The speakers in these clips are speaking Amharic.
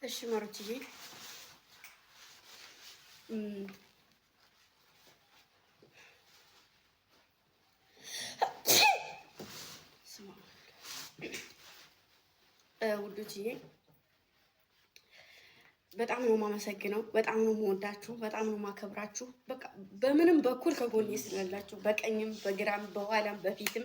እሺ ማሮችዬ ውዶችዬ በጣም ነው የማመሰግነው። በጣም ነው የምወዳችሁ። በጣም ነው የማከብራችሁ። በቃ በምንም በኩል ከጎኔ ስላላችሁ በቀኝም በግራም በኋላም በፊትም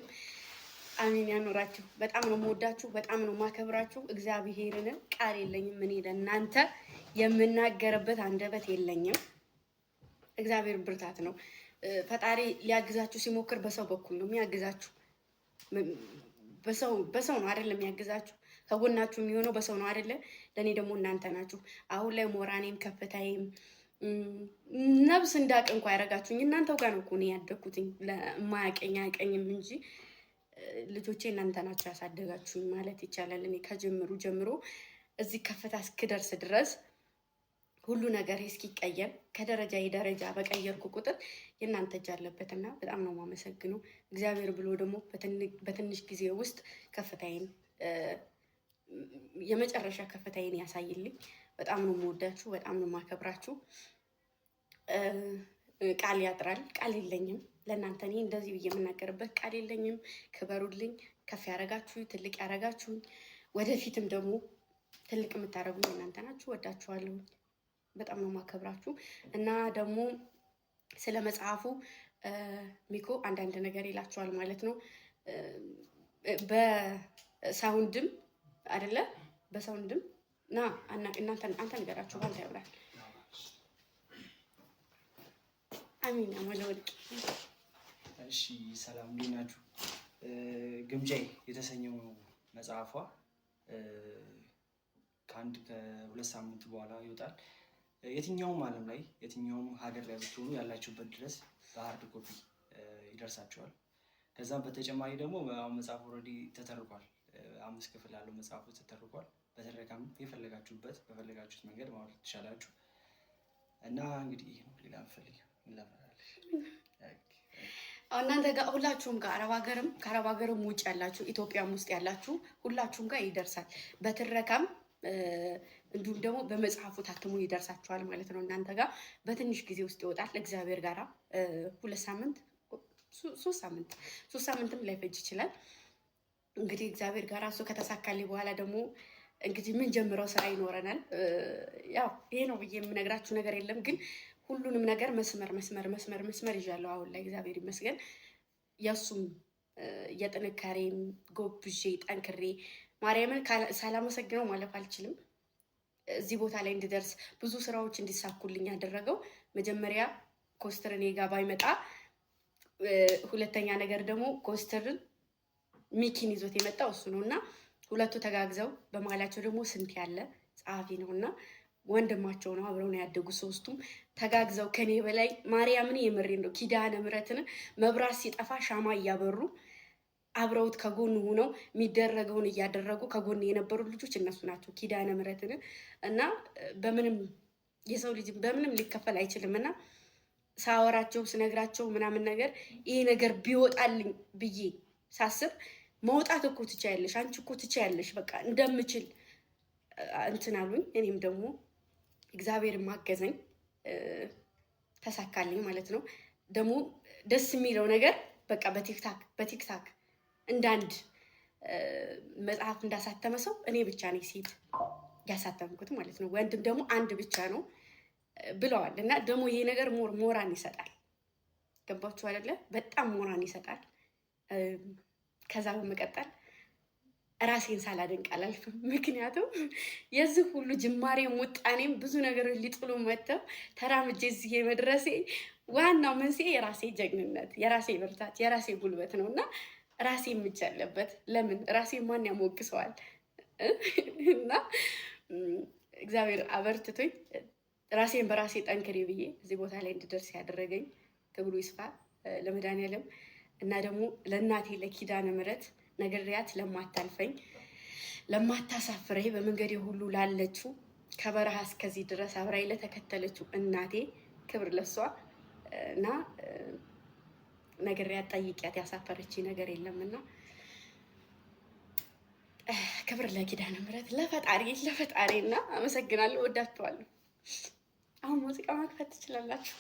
አሜን ያኖራችሁ። በጣም ነው የምወዳችሁ። በጣም ነው የማከብራችሁ። እግዚአብሔርን ቃል የለኝም። እኔ ለእናንተ የምናገርበት አንደበት የለኝም። እግዚአብሔር ብርታት ነው። ፈጣሪ ሊያግዛችሁ ሲሞክር በሰው በኩል ነው የሚያግዛችሁ። በሰው ነው አይደለም የሚያግዛችሁ። ከጎናችሁ የሚሆነው በሰው ነው አይደለ? ለእኔ ደግሞ እናንተ ናችሁ። አሁን ላይ ሞራኔም ከፍታዬም ነብስ እንዳቅ እንኳ ያደረጋችሁኝ እናንተው ጋር ነው እኮ እኔ ያደግኩትኝ። ለማያቀኝ አያቀኝም እንጂ ልጆቼ እናንተ ናቸው ያሳደጋችሁኝ ማለት ይቻላል። እኔ ከጀምሩ ጀምሮ እዚህ ከፍታ እስክደርስ ድረስ ሁሉ ነገር እስኪቀየር ከደረጃ ደረጃ በቀየርኩ ቁጥር የእናንተ እጅ አለበትና በጣም ነው የማመሰግነው። እግዚአብሔር ብሎ ደግሞ በትንሽ ጊዜ ውስጥ ከፍታዬን የመጨረሻ ከፍታዬን ያሳይልኝ። በጣም ነው የምወዳችሁ። በጣም ነው የማከብራችሁ። ቃል ያጥራል። ቃል የለኝም ለእናንተ እኔ እንደዚህ ብዬ የምናገርበት ቃል የለኝም። ክበሩልኝ። ከፍ ያደረጋችሁ ትልቅ ያደረጋችሁኝ፣ ወደፊትም ደግሞ ትልቅ የምታደርጉኝ እናንተ ናችሁ። ወዳችኋለሁ። በጣም ነው የማከብራችሁ እና ደግሞ ስለ መጽሐፉ ሚኮ አንዳንድ ነገር ይላችኋል ማለት ነው። በሳውንድም አይደለ? በሳውንድም ና አንተ ንገራችሁ። አንተ ያብራል። አሚን አሞለወልቅ። እሺ ሰላም እንዴት ናችሁ? ግምጃዬ የተሰኘው መጽሐፏ ከሁለት ሳምንት በኋላ ይወጣል። የትኛውም ዓለም ላይ የትኛውም ሀገር ላይ ብትሆኑ ያላችሁበት ድረስ በሀርድ ኮፒ ይደርሳችኋል። ከዛም በተጨማሪ ደግሞ መጽሐፉ ኦልሬዲ ተተርኳል። 5 ክፍል ያለው መጽሐፉ ተተርኳል። በተረካም የፈለጋችሁበት በፈለጋችሁት መንገድ ማውራት ትችላላችሁ። እና እንግዲህ ሌላ ፈልግ እናንተ ጋር ሁላችሁም ጋር ከአረብ ሀገርም ውጭ ያላችሁ ኢትዮጵያም ውስጥ ያላችሁ ሁላችሁም ጋር ይደርሳል። በትረካም እንዲሁም ደግሞ በመጽሐፉ ታትሞ ይደርሳችኋል ማለት ነው። እናንተ ጋር በትንሽ ጊዜ ውስጥ ይወጣል። እግዚአብሔር ጋራ 2 ሳምንት 3 ሳምንትም ላይፈጅ ይችላል። እንግዲህ እግዚአብሔር ጋር እሱ ከተሳካልኝ በኋላ ደግሞ እንግዲህ ምን ጀምረው ስራ ይኖረናል። ያው ይሄ ነው ብዬ የምነግራችሁ ነገር የለም፣ ግን ሁሉንም ነገር መስመር ይዣለሁ አሁን ላይ እግዚአብሔር ይመስገን። የእሱም የጥንካሬም ጎብዤ ጠንክሬ ማርያምን ሳላመሰግነው ማለፍ አልችልም። እዚህ ቦታ ላይ እንድደርስ ብዙ ስራዎች እንዲሳኩልኝ ያደረገው መጀመሪያ ኮስተር እኔ ጋር ባይመጣ፣ ሁለተኛ ነገር ደግሞ ኮስተርን ሚኪን ይዞት የመጣው እሱ ነው እና ሁለቱ ተጋግዘው በመሀላቸው ደግሞ ስንት ያለ ጸሐፊ ነው እና ወንድማቸው ነው። አብረው ነው ያደጉ ሶስቱም ተጋግዘው ከኔ በላይ ማርያምን የምሬን ነው ኪዳነ ምሕረትን መብራት ሲጠፋ ሻማ እያበሩ አብረውት ከጎኑ ሆነው የሚደረገውን እያደረጉ ከጎን የነበሩ ልጆች እነሱ ናቸው። ኪዳነ ምሕረትን እና በምንም የሰው ልጅ በምንም ሊከፈል አይችልም እና ሳወራቸው ስነግራቸው ምናምን ነገር ይሄ ነገር ቢወጣልኝ ብዬ ሳስብ መውጣት እኮ ትችያለሽ፣ አንቺ እኮ ትችያለሽ፣ በቃ እንደምችል እንትን አሉኝ። እኔም ደግሞ እግዚአብሔር ማገዘኝ ተሳካልኝ ማለት ነው። ደግሞ ደስ የሚለው ነገር በቃ በቲክታክ እንዳንድ መጽሐፍ እንዳሳተመ ሰው እኔ ብቻ ነኝ ሴት ያሳተምኩት ማለት ነው። ወንድም ደግሞ አንድ ብቻ ነው ብለዋል እና ደግሞ ይሄ ነገር ሞራን ይሰጣል። ገባችሁ አይደለ? በጣም ሞራን ይሰጣል። ከዛ በመቀጠል ራሴን ሳላደንቅ አላልፍም። ምክንያቱም የዚህ ሁሉ ጅማሬም ውጣኔም ብዙ ነገሮች ሊጥሉ መጥተው ተራምጄ እዚህ መድረሴ ዋናው መንስኤ የራሴ ጀግንነት፣ የራሴ ብርታት፣ የራሴ ጉልበት ነው እና ራሴ ምጭ ያለበት ለምን ራሴ ማን ያሞግሰዋል? እና እግዚአብሔር አበርትቶኝ ራሴን በራሴ ጠንክሬ ብዬ እዚህ ቦታ ላይ እንድደርስ ያደረገኝ ክብሩ ይስፋ ለመድኃኒዓለም እና ደግሞ ለእናቴ ለኪዳነ ምሕረት ነግሬያት ለማታልፈኝ ለማታሳፍረኝ በመንገዴ ሁሉ ላለችው ከበረሃ እስከዚህ ድረስ አብራኝ ለተከተለችው እናቴ ክብር ለሷ እና ነግሬያት ጠይቂያት ያሳፈረች ነገር የለምና ክብር ለኪዳነ ምሕረት ለፈጣሪ እና አመሰግናለሁ። ወዳችኋለሁ። አሁን ሙዚቃ መክፈት ትችላላችሁ።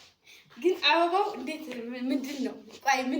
ግን አበባው እንዴት ምንድን ነው? ቆይ ምን